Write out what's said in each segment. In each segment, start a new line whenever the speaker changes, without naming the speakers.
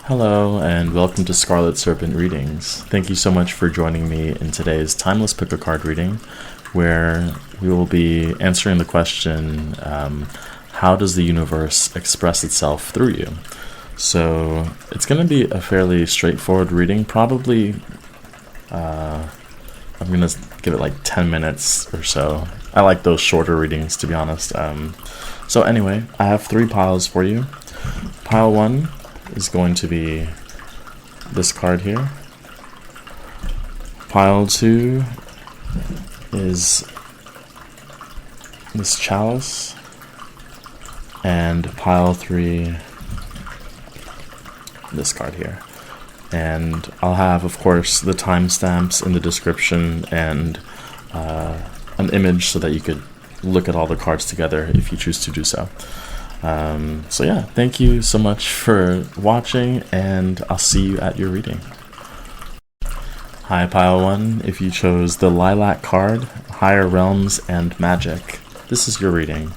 Hello, and welcome to Scarlet Serpent readings. Thank you so much for joining me in today's timeless pick a card reading, where we will be answering the question, how does the universe express itself through you? So it's going to be a fairly straightforward reading. Probably, I'm going to give it like 10 minutes or so. I like those shorter readings, to be honest. So anyway, I have 3 piles for you. Pile 1 is going to be this card here. Pile 2 is this chalice. And pile 3, this card here. And I'll have, of course, the timestamps in the description and an image so that you could look at all the cards together if you choose to do so. So yeah, thank you so much for watching, and I'll see you at your reading. Hi, Pile 1. If you chose the Lilac card, Higher Realms and Magic, this is your reading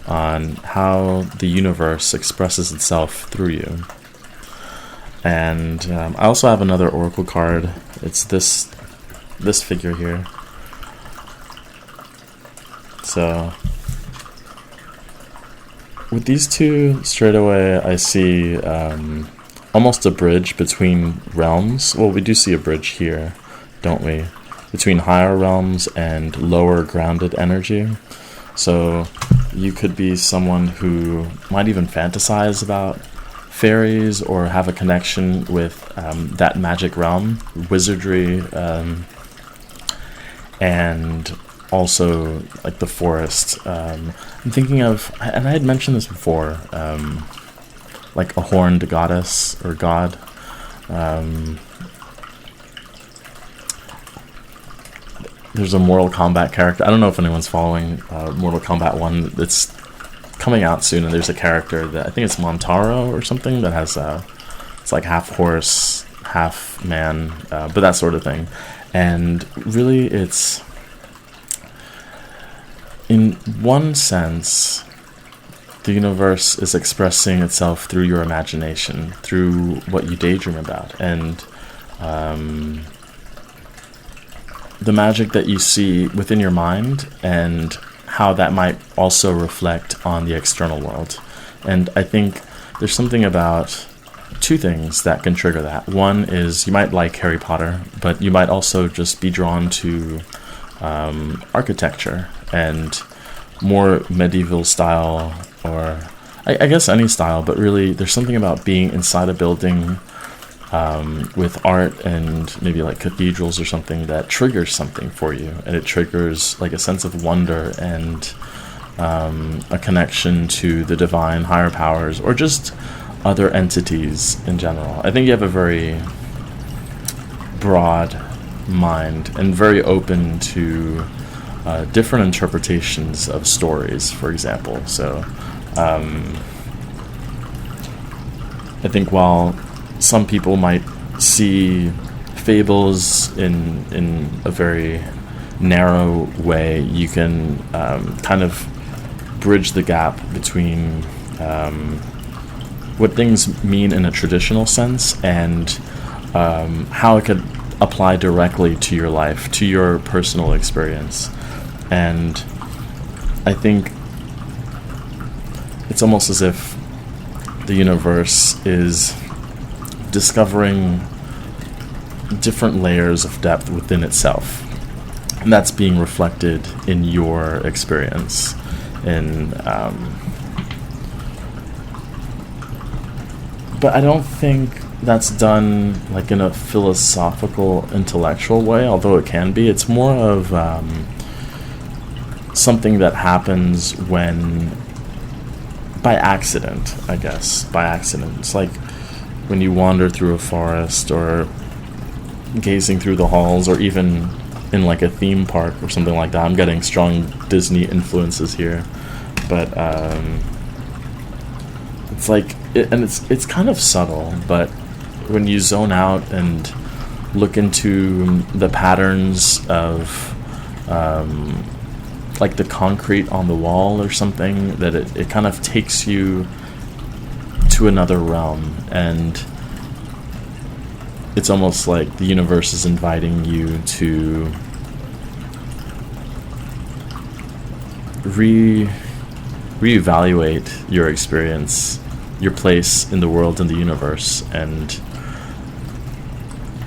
on how the universe expresses itself through you. And I also have another oracle card. It's this figure here. So with these two, straight away I see almost a bridge between realms. Well, we do see a bridge here, don't we? Between higher realms and lower grounded energy. So you could be someone who might even fantasize about fairies or have a connection with that magic realm, wizardry, and also like the forest. I'm thinking of, and I had mentioned this before, like a horned goddess or god. There's a Mortal Kombat character. I don't know if anyone's following Mortal Kombat 1. It's coming out soon, and there's a character that I think it's Montaro or something that has it's like half horse, half man, but that sort of thing. And really, it's, in one sense, the universe is expressing itself through your imagination, through what you daydream about, and the magic that you see within your mind, and how that might also reflect on the external world. And I think there's something about 2 things that can trigger that. One is you might like Harry Potter, but you might also just be drawn to architecture and more medieval style, or I guess any style, but really there's something about being inside a building with art and maybe like cathedrals or something that triggers something for you, and it triggers like a sense of wonder and a connection to the divine, higher powers, or just other entities in general. I think you have a very broad mind and very open to different interpretations of stories, for example. So I think while some people might see fables in a very narrow way, you can kind of bridge the gap between what things mean in a traditional sense and how it could apply directly to your life, to your personal experience. And I think it's almost as if the universe is discovering different layers of depth within itself, and that's being reflected in your experience. And but I don't think that's done like in a philosophical, intellectual way, although it can be. It's more of something that happens when, by accident, I guess. By accident. It's like when you wander through a forest, or gazing through the halls, or even in like a theme park or something like that. I'm getting strong Disney influences here, but it's like and it's kind of subtle, but when you zone out and look into the patterns of like the concrete on the wall or something, that it kind of takes you to another realm. And it's almost like the universe is inviting you to reevaluate your experience, your place in the world and the universe, and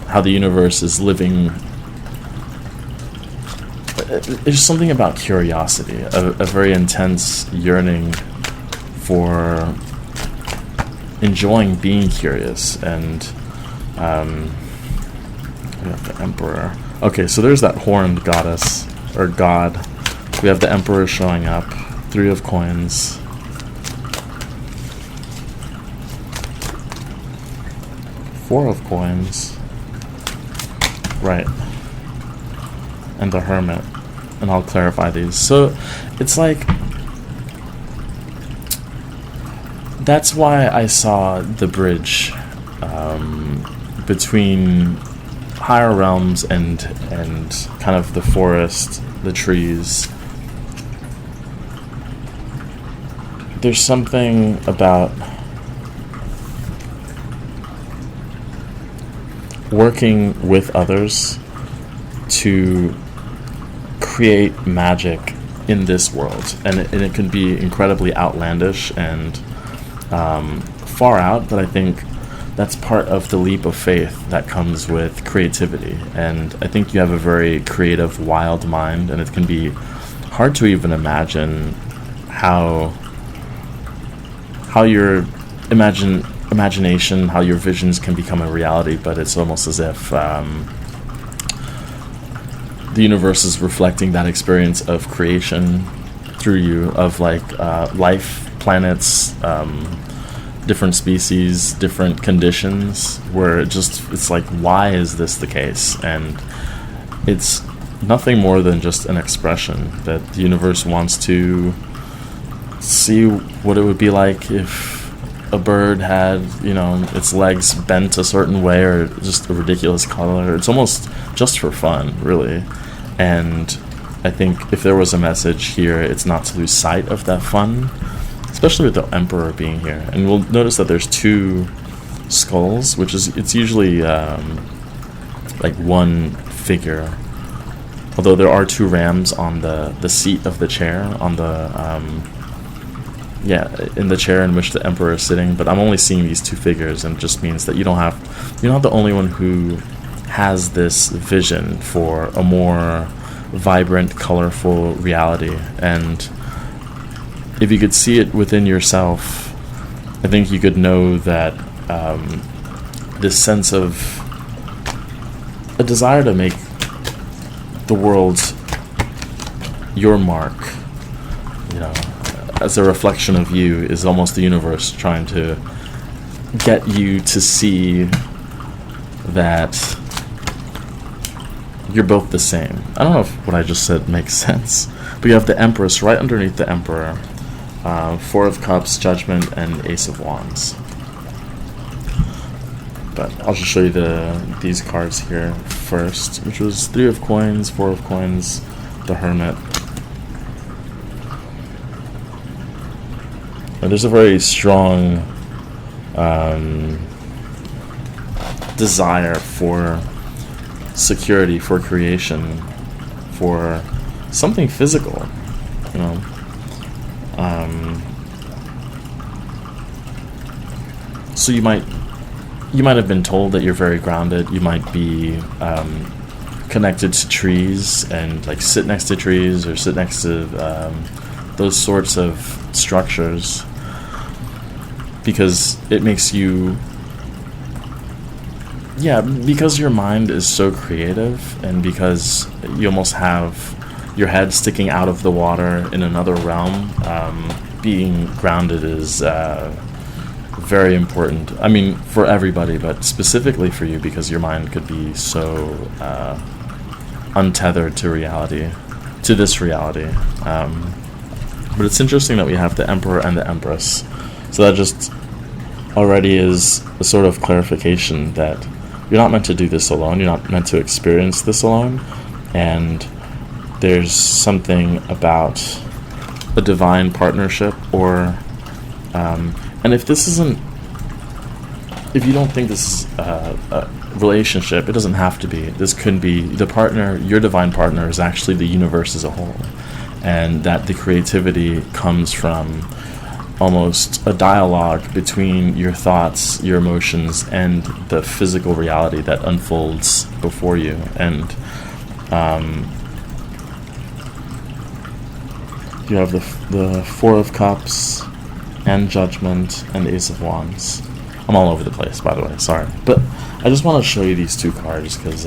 how the universe is living. There's something about curiosity, a very intense yearning for enjoying being curious. And we have the Emperor. Okay, so there's that horned goddess, or god. We have the Emperor showing up. 3 of coins. 4 of coins. Right. And the Hermit. And I'll clarify these. So it's like, that's why I saw the bridge between higher realms and kind of the forest, the trees. There's something about working with others to create magic in this world, and it can be incredibly outlandish and far out, but I think that's part of the leap of faith that comes with creativity. And I think you have a very creative, wild mind, and it can be hard to even imagine how your imagination, how your visions can become a reality. But it's almost as if the universe is reflecting that experience of creation through you, of like life, planets, different species, different conditions, where it's like, why is this the case? And it's nothing more than just an expression that the universe wants to see what it would be like if a bird had, its legs bent a certain way, or just a ridiculous color. It's almost just for fun, really. And I think if there was a message here, it's not to lose sight of that fun, especially with the Emperor being here. And we'll notice that there's 2 skulls, it's usually like one figure. Although there are 2 rams on the seat of the chair, on the in the chair in which the Emperor is sitting. But I'm only seeing these 2 figures, and it just means that you're not the only one who has this vision for a more vibrant, colorful reality. And if you could see it within yourself, I think you could know that this sense of a desire to make the world your mark, as a reflection of you, is almost the universe trying to get you to see that you're both the same. I don't know if what I just said makes sense, but you have the Empress right underneath the Emperor, 4 of Cups, Judgment, and Ace of Wands. But I'll just show you these cards here first, which was 3 of Coins, 4 of Coins, the Hermit. And there's a very strong desire for security, for creation, for something physical, so you might have been told that you're very grounded. You might be connected to trees and like sit next to trees, or sit next to those sorts of structures, because it makes you, because your mind is so creative, and because you almost have your head sticking out of the water in another realm. Being grounded is very important. I mean, for everybody, but specifically for you, because your mind could be so untethered to reality, to this reality. But it's interesting that we have the Emperor and the Empress. So that just already is a sort of clarification that you're not meant to do this alone. You're not meant to experience this alone. And there's something about a divine partnership, or and if this isn't if you don't think this is a relationship, it doesn't have to be. This could be the partner. Your divine partner is actually the universe as a whole, and that the creativity comes from almost a dialogue between your thoughts, your emotions, and the physical reality that unfolds before you. And you have the Four of Cups and Judgment and the Ace of Wands. I'm all over the place, by the way, sorry. But I just want to show you these two cards because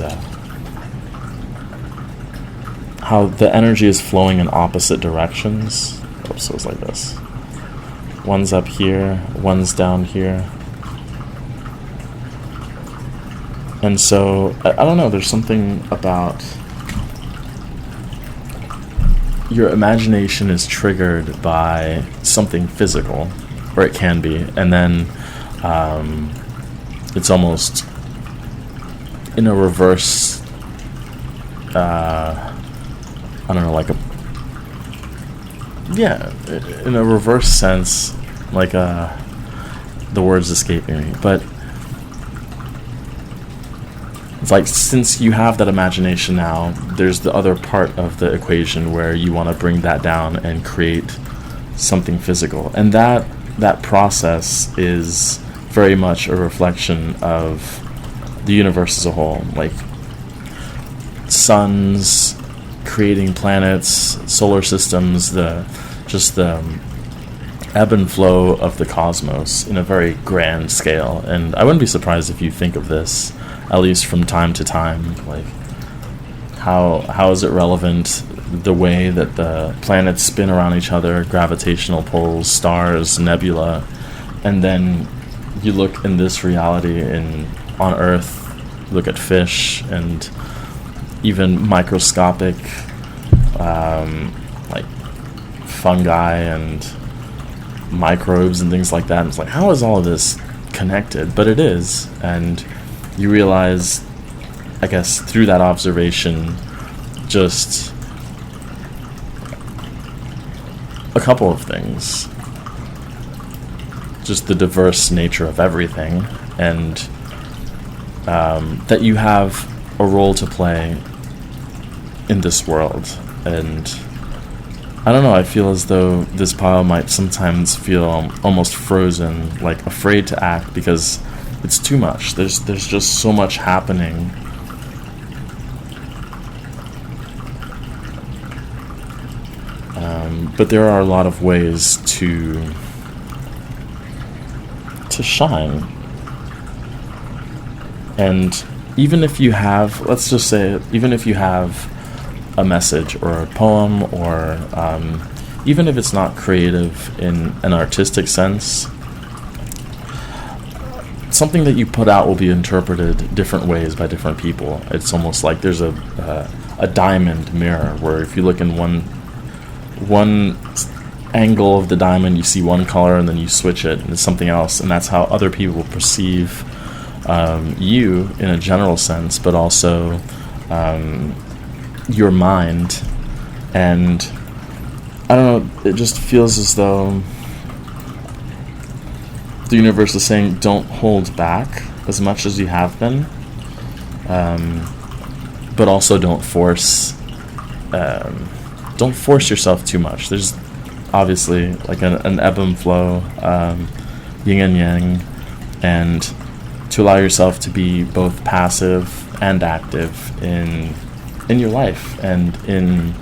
how the energy is flowing in opposite directions. Oops, so it's like this. One's up here, one's down here. And so, I don't know, there's something about your imagination is triggered by something physical, or it can be, and then it's almost in a reverse, I don't know, like in a reverse sense, like the word's escaping me, but it's like, since you have that imagination now, there's the other part of the equation where you want to bring that down and create something physical, and that process is very much a reflection of the universe as a whole, like suns creating planets, solar systems, the ebb and flow of the cosmos in a very grand scale. And I wouldn't be surprised if you think of this, at least from time to time, like how is it relevant, the way that the planets spin around each other, gravitational pulls, stars, nebula, and then you look in this reality on Earth, look at fish and even microscopic like fungi and microbes and things like that. And it's like, how is all of this connected? But it is, and you realize, I guess, through that observation, just a couple of things. Just the diverse nature of everything, and that you have a role to play in this world. And I don't know, I feel as though this pile might sometimes feel almost frozen, like afraid to act because it's too much. There's just so much happening. But there are a lot of ways to shine. And even if you have, let's just say, even if you have a message or a poem, or even if it's not creative in an artistic sense, something that you put out will be interpreted different ways by different people. It's almost like there's a diamond mirror, where if you look in one angle of the diamond, you see one color, and then you switch it and it's something else, and that's how other people perceive you in a general sense, but also your mind. And I don't know, it just feels as though the universe is saying, don't hold back as much as you have been, but also don't force yourself too much. There's obviously like an ebb and flow, yin and yang, and to allow yourself to be both passive and active in your life, and in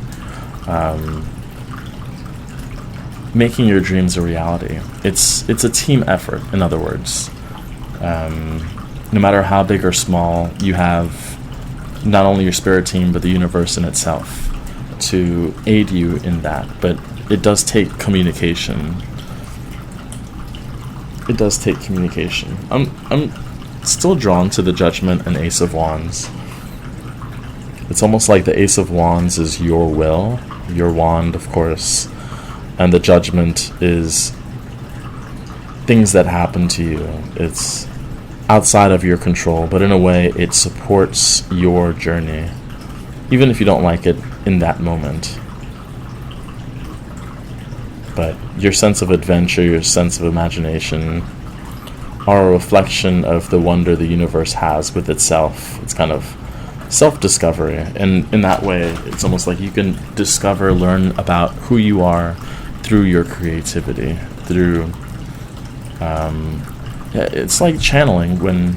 making your dreams a reality. It's a team effort, in other words. No matter how big or small, you have not only your spirit team, but the universe in itself to aid you in that. But it does take communication. It does take communication. I'm still drawn to the Judgment and Ace of Wands. It's almost like the Ace of Wands is your will, your wand, of course, and the Judgment is things that happen to you. It's outside of your control, but in a way it supports your journey, even if you don't like it in that moment. But your sense of adventure, your sense of imagination, are a reflection of the wonder the universe has with itself. It's kind of self-discovery, and in that way it's almost like you can discover, learn about who you are through your creativity, through it's like channeling, when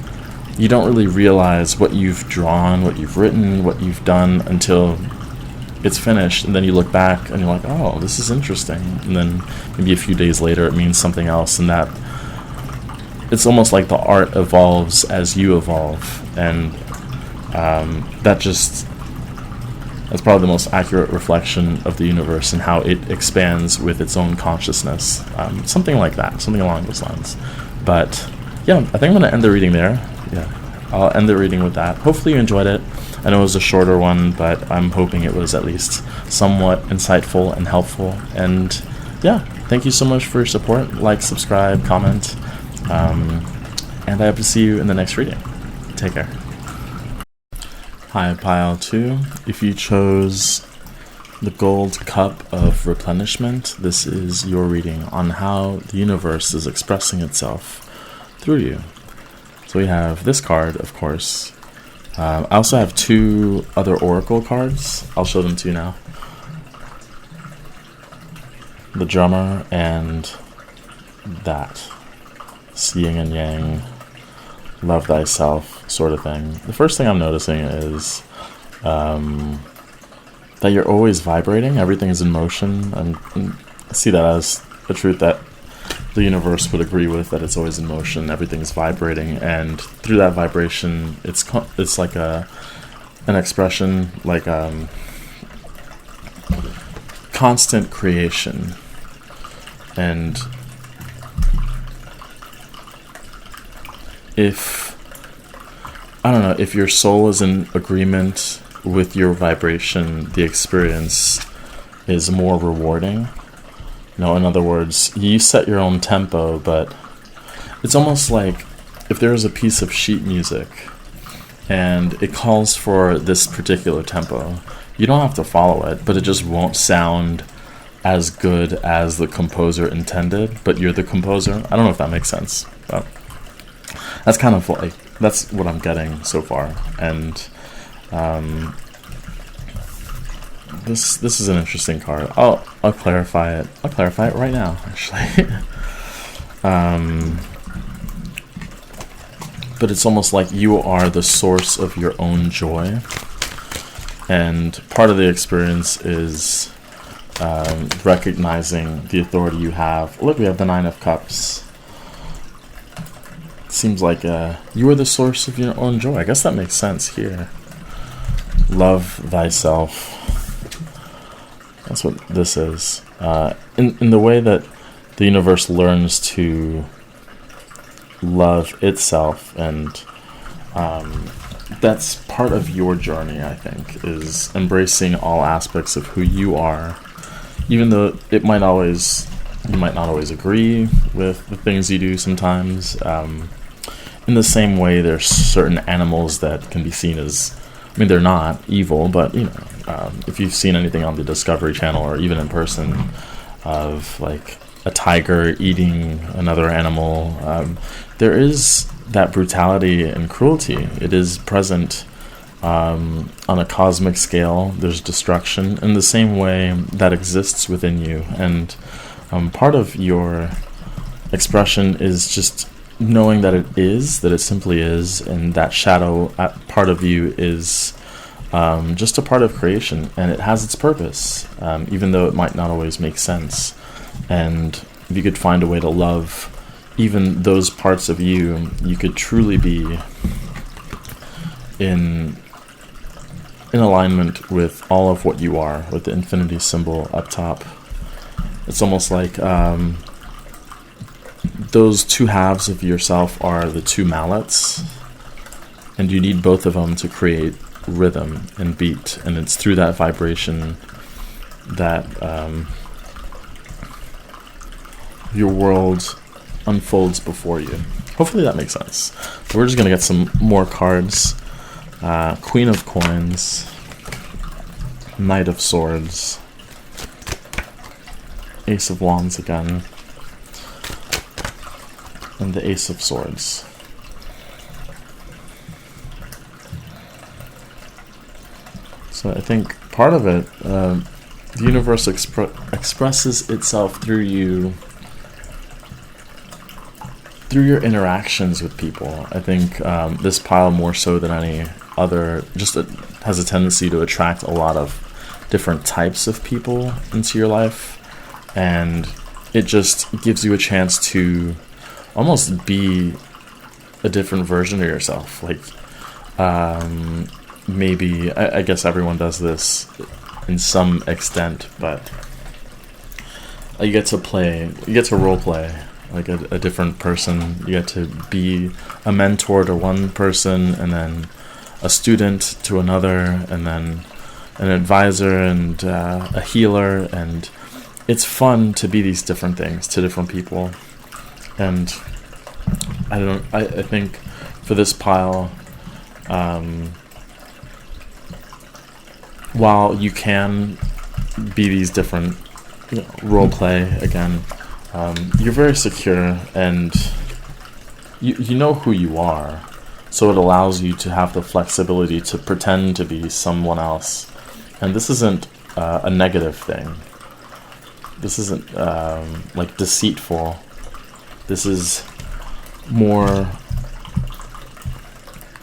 you don't really realize what you've drawn, what you've written, what you've done until it's finished, and then you look back and you're like, oh, this is interesting, and then maybe a few days later it means something else. And that it's almost like the art evolves as you evolve, and that's probably the most accurate reflection of the universe and how it expands with its own consciousness. Something like that, something along those lines. But yeah, I think I'm going to end the reading there. Yeah, I'll end the reading with that. Hopefully you enjoyed it. I know it was a shorter one, but I'm hoping it was at least somewhat insightful and helpful. And yeah, thank you so much for your support. Like, subscribe, comment. And I hope to see you in the next reading. Take care. Hi, Pile 2. If you chose the Gold Cup of Replenishment, this is your reading on how the universe is expressing itself through you. So we have this card, of course. I also have 2 other oracle cards. I'll show them to you now. The Drummer and that. Yin and Yang, love thyself sort of thing. The first thing I'm noticing is that you're always vibrating. Everything's in motion. And I see that as a truth that the universe would agree with, that it's always in motion. Everything's vibrating, and through that vibration, it's like an expression, like constant creation. And if your soul is in agreement with your vibration, the experience is more rewarding. In other words, you set your own tempo, but it's almost like if there is a piece of sheet music and it calls for this particular tempo, you don't have to follow it, but it just won't sound as good as the composer intended, but you're the composer. I don't know if that makes sense, but that's kind of like, that's what I'm getting so far. And this is an interesting card. I'll clarify it. I'll clarify it right now, actually. But it's almost like you are the source of your own joy, and part of the experience is recognizing the authority you have. Look, we have the 9 of Cups. Seems like you are the source of your own joy. I guess that makes sense here. Love thyself. That's what this is. In the way that the universe learns to love itself, and that's part of your journey, I think, is embracing all aspects of who you are, even though you might not always agree with the things you do sometimes. In the same way, there's certain animals that can be seen as, they're not evil, but if you've seen anything on the Discovery Channel or even in person of like a tiger eating another animal, there is that brutality and cruelty. It is present on a cosmic scale. There's destruction in the same way that exists within you, and part of your expression is just knowing that it simply is, and that shadow part of you is just a part of creation, and it has its purpose, even though it might not always make sense. And if you could find a way to love even those parts of you, you could truly be in alignment with all of what you are, with the infinity symbol up top. It's almost like those 2 halves of yourself are the 2 mallets, and you need both of them to create rhythm and beat, and it's through that vibration that your world unfolds before you. Hopefully that makes sense. We're just gonna get some more cards. Queen of Coins, Knight of Swords, Ace of Wands again, and the Ace of Swords. So I think part of it, the universe expresses itself through you, through your interactions with people. I think this pile, more so than any other, just has a tendency to attract a lot of different types of people into your life, and it just gives you a chance to almost be a different version of yourself. Like, maybe, I guess everyone does this in some extent, but you get to role play like a different person. You get to be a mentor to one person, and then a student to another, and then an advisor and a healer, and it's fun to be these different things to different people. And I think for this pile, while you can be these different, role play again, you're very secure, and you know who you are, so it allows you to have the flexibility to pretend to be someone else. And this isn't a negative thing. This isn't like deceitful. This is more,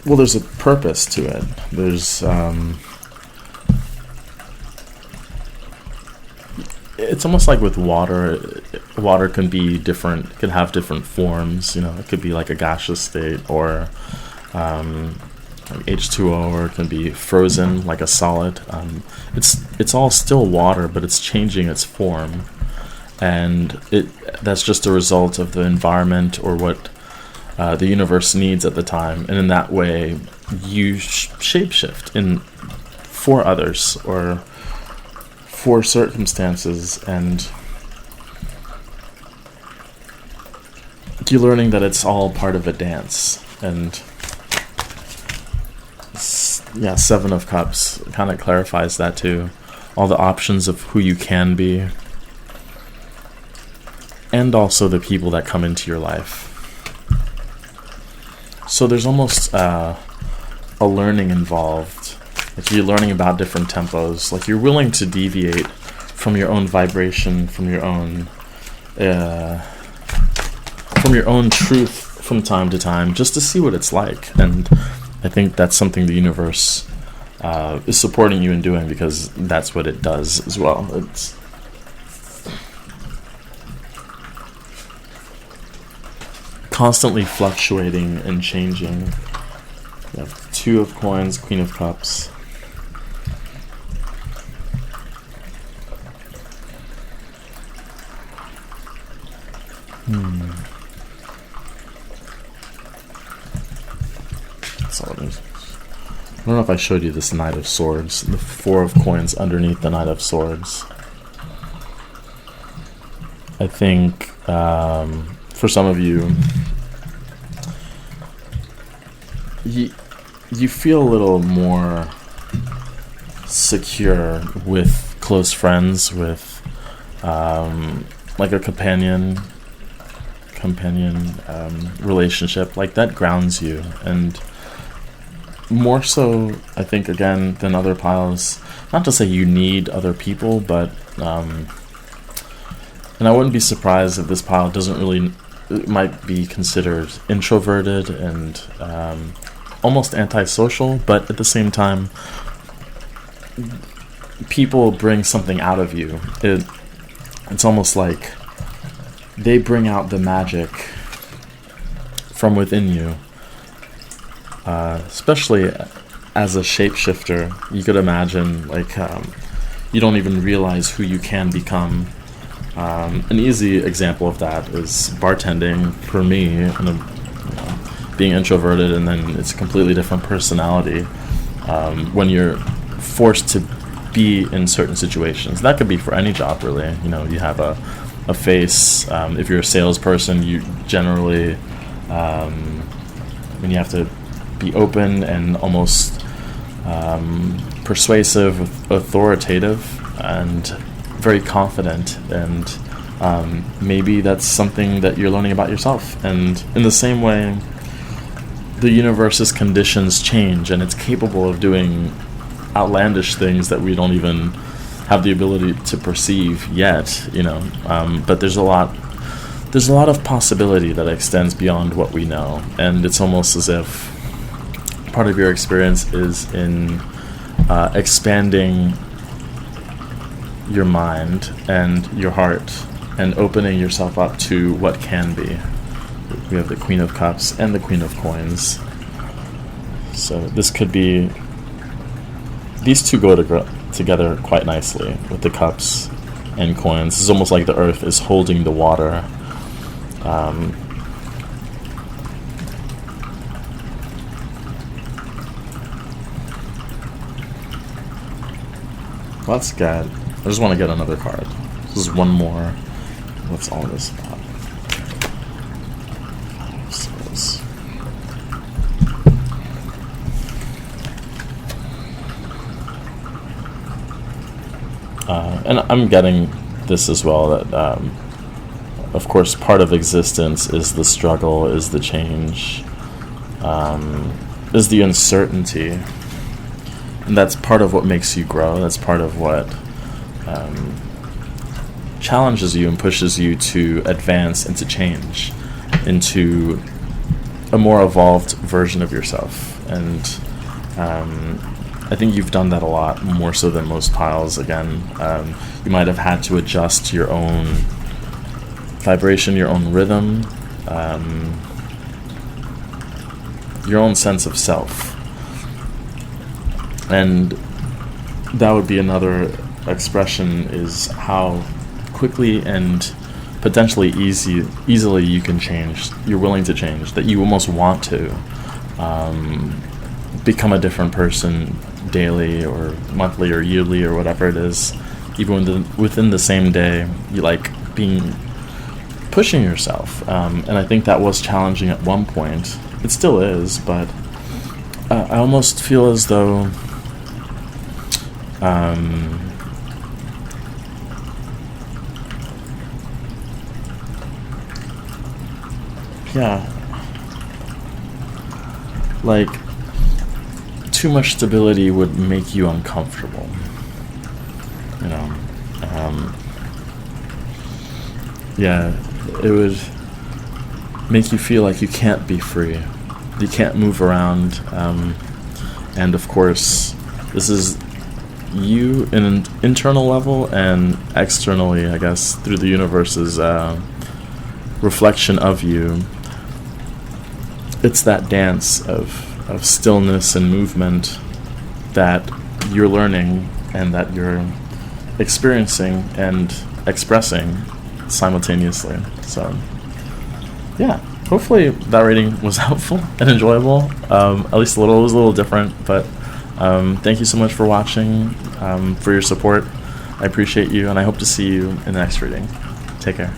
well, there's a purpose to it. There's it's almost like with water. Water can be different, can have different forms. It could be like a gaseous state, or like H2O, or it can be frozen like a solid. It's all still water, but it's changing its form, and that's just a result of the environment, or what the universe needs at the time. And in that way, you shapeshift for others, or for circumstances, and you're learning that it's all part of a dance. And Seven of Cups kind of clarifies that too. All the options of who you can be, and also the people that come into your life. So there's almost a learning involved. Like, you're learning about different tempos. Like, you're willing to deviate from your own vibration, from your own truth from time to time, just to see what it's like. And I think that's something the universe is supporting you in doing, because that's what it does as well. It's constantly fluctuating and changing. You have Two of Coins, Queen of Cups. I don't know if I showed you this Knight of Swords, the Four of Coins underneath the Knight of Swords. I think for some of you, you feel a little more secure with close friends, with like a companion relationship. Like, that grounds you. And more so, I think, again, than other piles, not to say you need other people, but and I wouldn't be surprised if this pile it might be considered introverted and almost antisocial, but at the same time, people bring something out of you. It's almost like they bring out the magic from within you. Especially as a shapeshifter, you could imagine, like, you don't even realize who you can become. An easy example of that is bartending for me, and being introverted, and then it's a completely different personality when you're forced to be in certain situations. That could be for any job, really. You have a face. If you're a salesperson, you generally, when you have to be open and almost persuasive, authoritative, and very confident, and Maybe that's something that you're learning about yourself. And in the same way, the universe's conditions change, and it's capable of doing outlandish things that we don't even have the ability to perceive yet, but there's a lot of possibility that extends beyond what we know, and it's almost as if part of your experience is in expanding your mind and your heart and opening yourself up to what can be. We have the Queen of Cups and the Queen of Coins. So this could be... These two go together quite nicely with the cups and coins. It's almost like the earth is holding the water. Well, that's good. I just want to get another card. This is one more. What's all this about? And I'm getting this as well, that of course part of existence is the struggle, is the change, is the uncertainty, and that's part of what makes you grow. That's part of what challenges you and pushes you to advance and to change into a more evolved version of yourself. And I think you've done that a lot more so than most piles. Again, you might have had to adjust your own vibration, your own rhythm, your own sense of self. And that would be another expression, is how quickly and potentially easily you can change. You're willing to change, that you almost want to become a different person daily or monthly or yearly or whatever it is. Even within the same day, you like pushing yourself, and I think that was challenging at one point. It still is, but I almost feel as though like too much stability would make you uncomfortable, it would make you feel like you can't be free, you can't move around, and of course this is you in an internal level, and externally, I guess, through the universe's reflection of you. It's that dance of stillness and movement that you're learning and that you're experiencing and expressing simultaneously. So, yeah, hopefully that reading was helpful and enjoyable. At least it was a little different, but thank you so much for watching, for your support. I appreciate you, and I hope to see you in the next reading. Take care.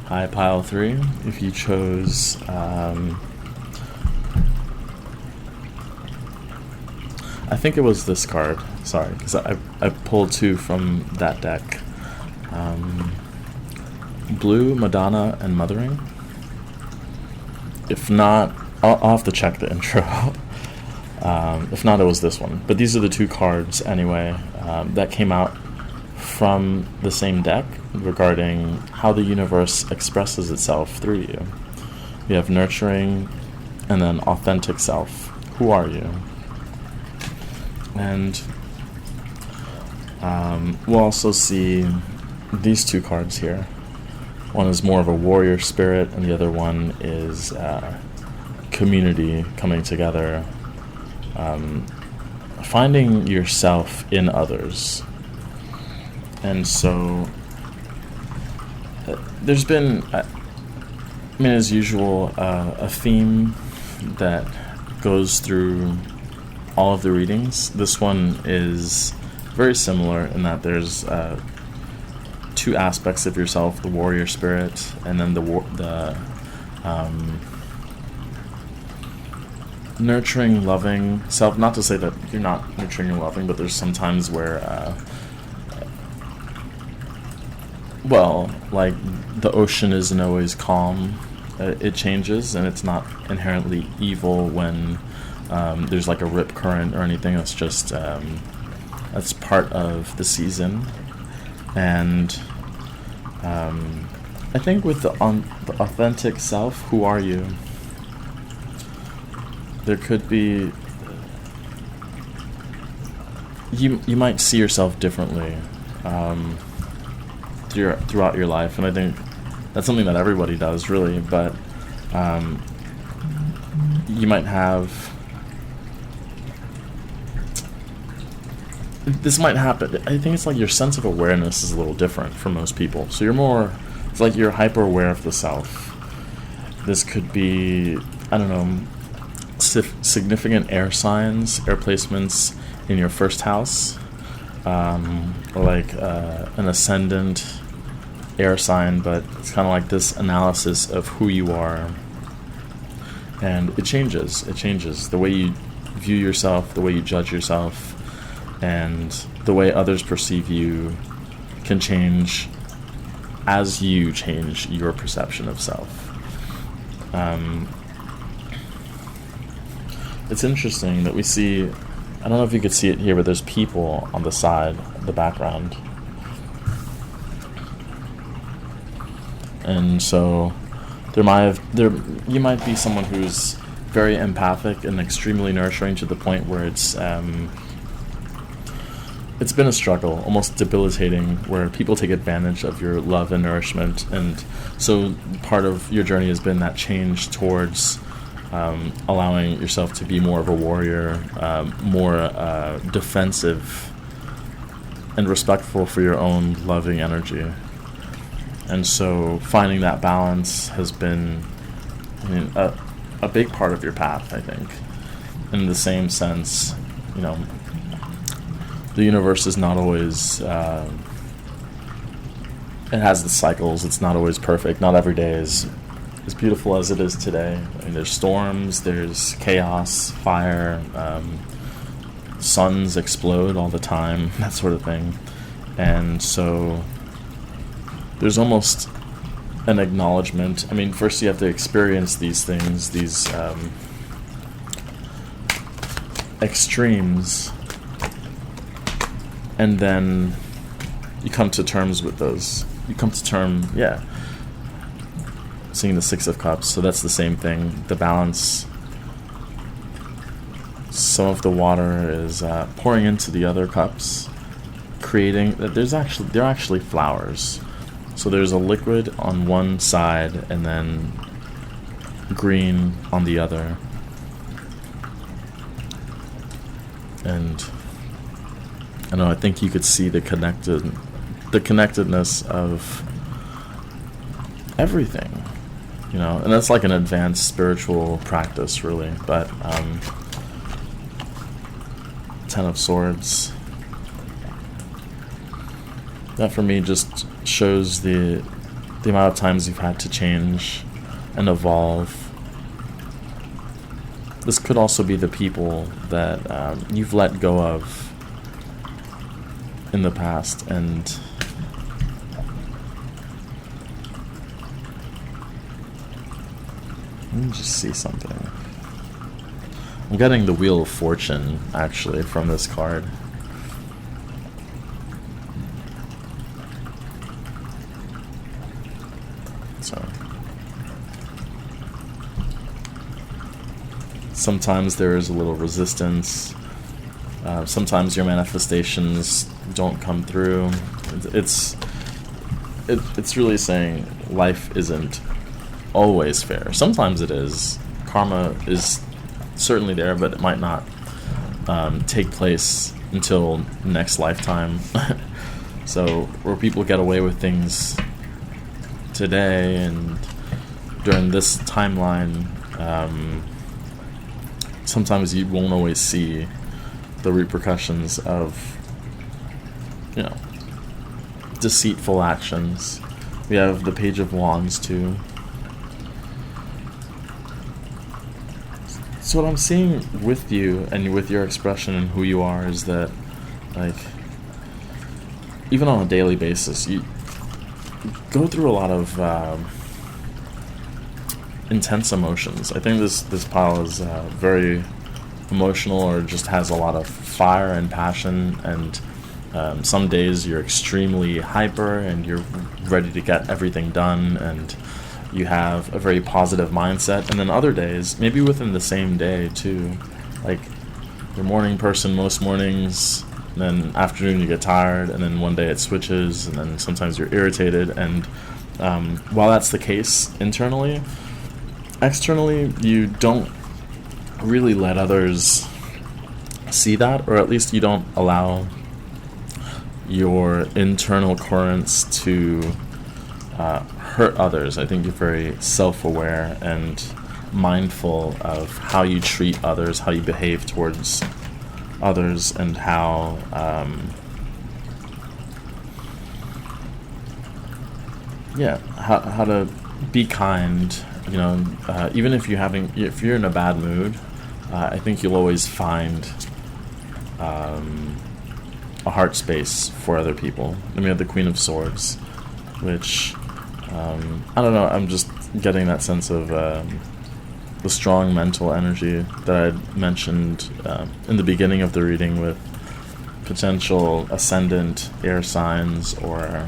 Hi, Pile 3. If you chose I think it was this card, sorry, because I pulled two from that deck. Blue, Madonna, and Mothering. If not, I'll have to check the intro. If not, it was this one. But these are the two cards, anyway, that came out from the same deck regarding how the universe expresses itself through you. You have Nurturing, and then Authentic Self. Who are you? And we'll also see these two cards here. One is more of a warrior spirit, and the other one is community coming together, finding yourself in others. And so there's been, as usual, a theme that goes through all of the readings. This one is very similar in that there's two aspects of yourself: the warrior spirit, and then the nurturing, loving self. Not to say that you're not nurturing and loving, but there's some times where Well, like, the ocean isn't always calm. It changes, and it's not inherently evil when there's like a rip current or anything. It's just that's part of the season. And I think with the authentic self, who are you? There could be, you might see yourself differently throughout your life, and I think that's something that everybody does, really. But you might have, this might happen. I think it's like your sense of awareness is a little different for most people. So it's like you're hyper aware of the self. This could be, I don't know, significant air signs, air placements in your first house, like an ascendant air sign, but it's kind of like this analysis of who you are, and it changes the way you view yourself, the way you judge yourself, and the way others perceive you can change as you change your perception of self. It's interesting that we see, I don't know if you could see it here, but there's people on the side, the background. And so you might be someone who's very empathic and extremely nurturing to the point where it's been a struggle, almost debilitating, where people take advantage of your love and nourishment. And so part of your journey has been that change towards allowing yourself to be more of a warrior, more defensive and respectful for your own loving energy. And so finding that balance has been, a big part of your path, I think. In the same sense, the universe is not always, it has the cycles. It's not always perfect. Not every day is as beautiful as it is today. I mean, there's storms, there's chaos, fire, suns explode all the time, that sort of thing. And so there's almost an acknowledgement. I mean, first you have to experience these things, these extremes, and then you come to terms with those. You come to term, seeing the Six of Cups, so that's the same thing. The balance, some of the water is pouring into the other cups, creating, they're actually flowers. So there's a liquid on one side and then green on the other. And I think you could see the connectedness of everything, and that's like an advanced spiritual practice, really. But Ten of Swords, that for me just shows the amount of times you've had to change and evolve. This could also be the people that you've let go of in the past, and let me just see something. I'm getting the Wheel of Fortune, actually, from this card. So sometimes there is a little resistance. Sometimes your manifestations don't come through. It's really saying life isn't always fair. Sometimes it is. Karma is certainly there, but it might not take place until next lifetime. So where people get away with things today and during this timeline, sometimes you won't always see the repercussions of deceitful actions. We have the Page of Wands too. So what I'm seeing with you and with your expression and who you are is that, like, even on a daily basis, go through a lot of intense emotions. I think this pile is very emotional, or just has a lot of fire and passion, and some days you're extremely hyper and you're ready to get everything done, and you have a very positive mindset. And then other days, maybe within the same day too, like you're a morning person most mornings, and then afternoon you get tired, and then one day it switches, and then sometimes you're irritated. And while that's the case internally, externally you don't really let others see that, or at least you don't allow your internal currents to hurt others. I think you're very self-aware and mindful of how you treat others, how you behave towards others, and how how to be kind. Even if you're in a bad mood, I think you'll always find a heart space for other people. And we have the Queen of Swords, which I don't know. I'm just getting that sense of the strong mental energy that I mentioned in the beginning of the reading, with potential ascendant air signs, or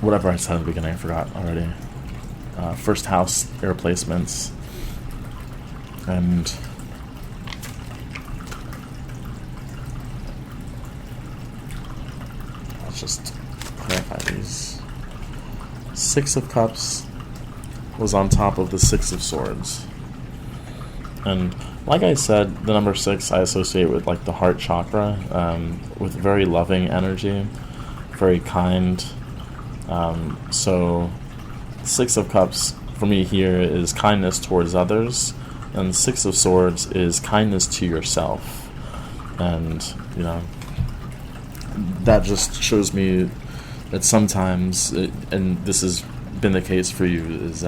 whatever I said at the beginning. I forgot already. First house air placements, and let's just clarify these. Six of Cups was on top of the Six of Swords, and like I said, the number 6 I associate with like the heart chakra, with very loving energy, very kind. So Six of Cups for me here is kindness towards others, and Six of Swords is kindness to yourself. And that just shows me that sometimes, and this has been the case for you, is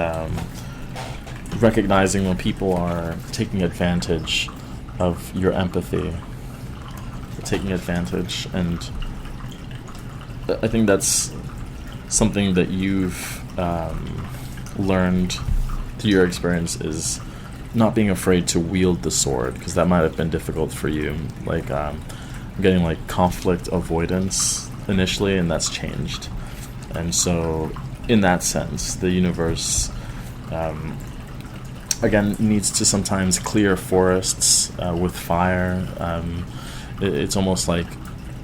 recognizing when people are taking advantage of your empathy, taking advantage. And I think that's something that you've learned through your experience, is not being afraid to wield the sword, because that might have been difficult for you. Like getting like conflict avoidance initially, and that's changed. And so in that sense, the universe again needs to sometimes clear forests with fire. It's almost like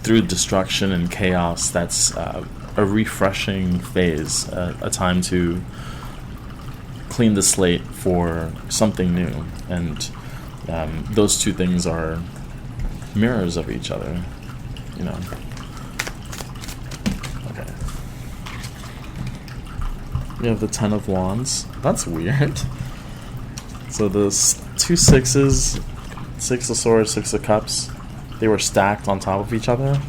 through destruction and chaos, that's a refreshing phase, a time to clean the slate for something new. And those two things are mirrors of each other, Okay. We have the Ten of Wands. That's weird. So those two sixes, Six of Swords, Six of Cups, they were stacked on top of each other.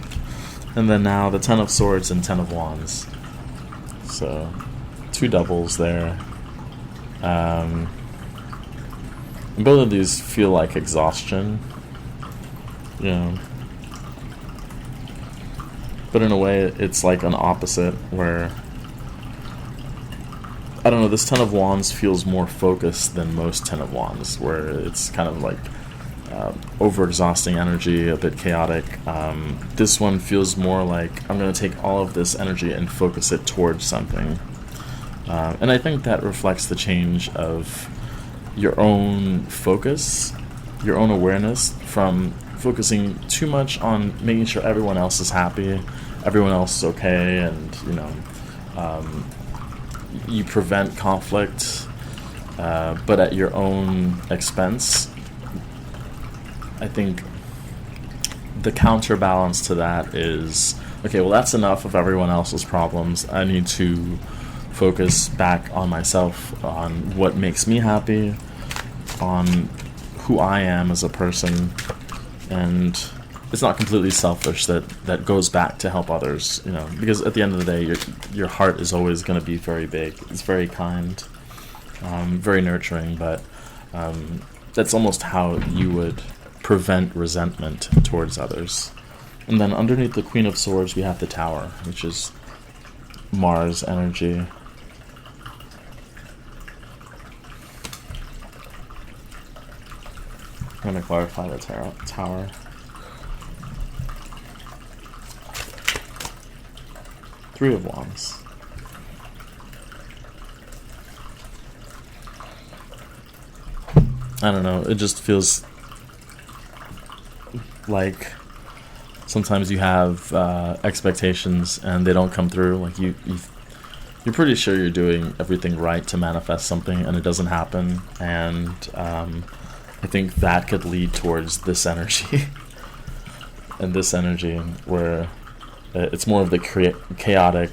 And then now the Ten of Swords and Ten of Wands. So two doubles there. And both of these feel like exhaustion. But in a way, it's like an opposite, where I don't know, this Ten of Wands feels more focused than most Ten of Wands, where it's kind of like over-exhausting energy, a bit chaotic. This one feels more like I'm going to take all of this energy and focus it towards something. And I think that reflects the change of your own focus, your own awareness, from focusing too much on making sure everyone else is happy, everyone else is okay, and you prevent conflict, but at your own expense. I think the counterbalance to that is, okay, well, that's enough of everyone else's problems. I need to focus back on myself, on what makes me happy, on who I am as a person. And it's not completely selfish, that goes back to help others, because at the end of the day, your heart is always going to be very big. It's very kind, very nurturing, but that's almost how you would prevent resentment towards others. And then underneath the Queen of Swords, we have the Tower, which is Mars energy. I'm going to clarify the Tower. Three of Wands. I don't know, it just feels like sometimes you have expectations and they don't come through. Like you're pretty sure you're doing everything right to manifest something and it doesn't happen. And I think that could lead towards this energy. And this energy where it's more of the chaotic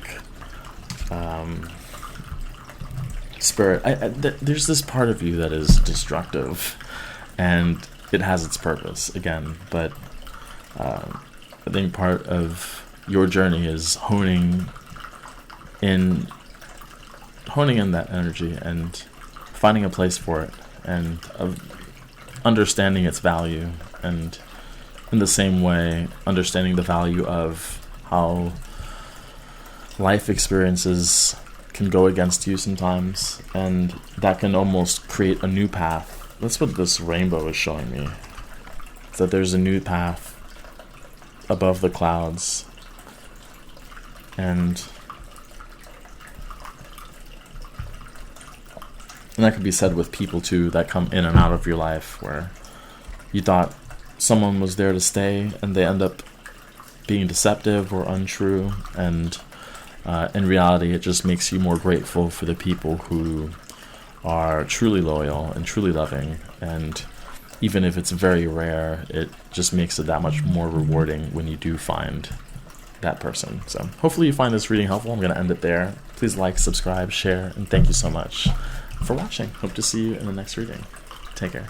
spirit. There's this part of you that is destructive, and it has its purpose again. But I think part of your journey is honing in that energy and finding a place for it, and understanding its value, and in the same way understanding the value of how life experiences can go against you sometimes, and that can almost create a new path. That's what this rainbow is showing me. That there's a new path above the clouds, and that could be said with people too that come in and out of your life, where you thought someone was there to stay and they end up being deceptive or untrue, and in reality it just makes you more grateful for the people who are truly loyal and truly loving, and even if it's very rare, it just makes it that much more rewarding when you do find that person. So hopefully you find this reading helpful. I'm going to end it there. Please like, subscribe, share, and thank you so much for watching. Hope to see you in the next reading. Take care.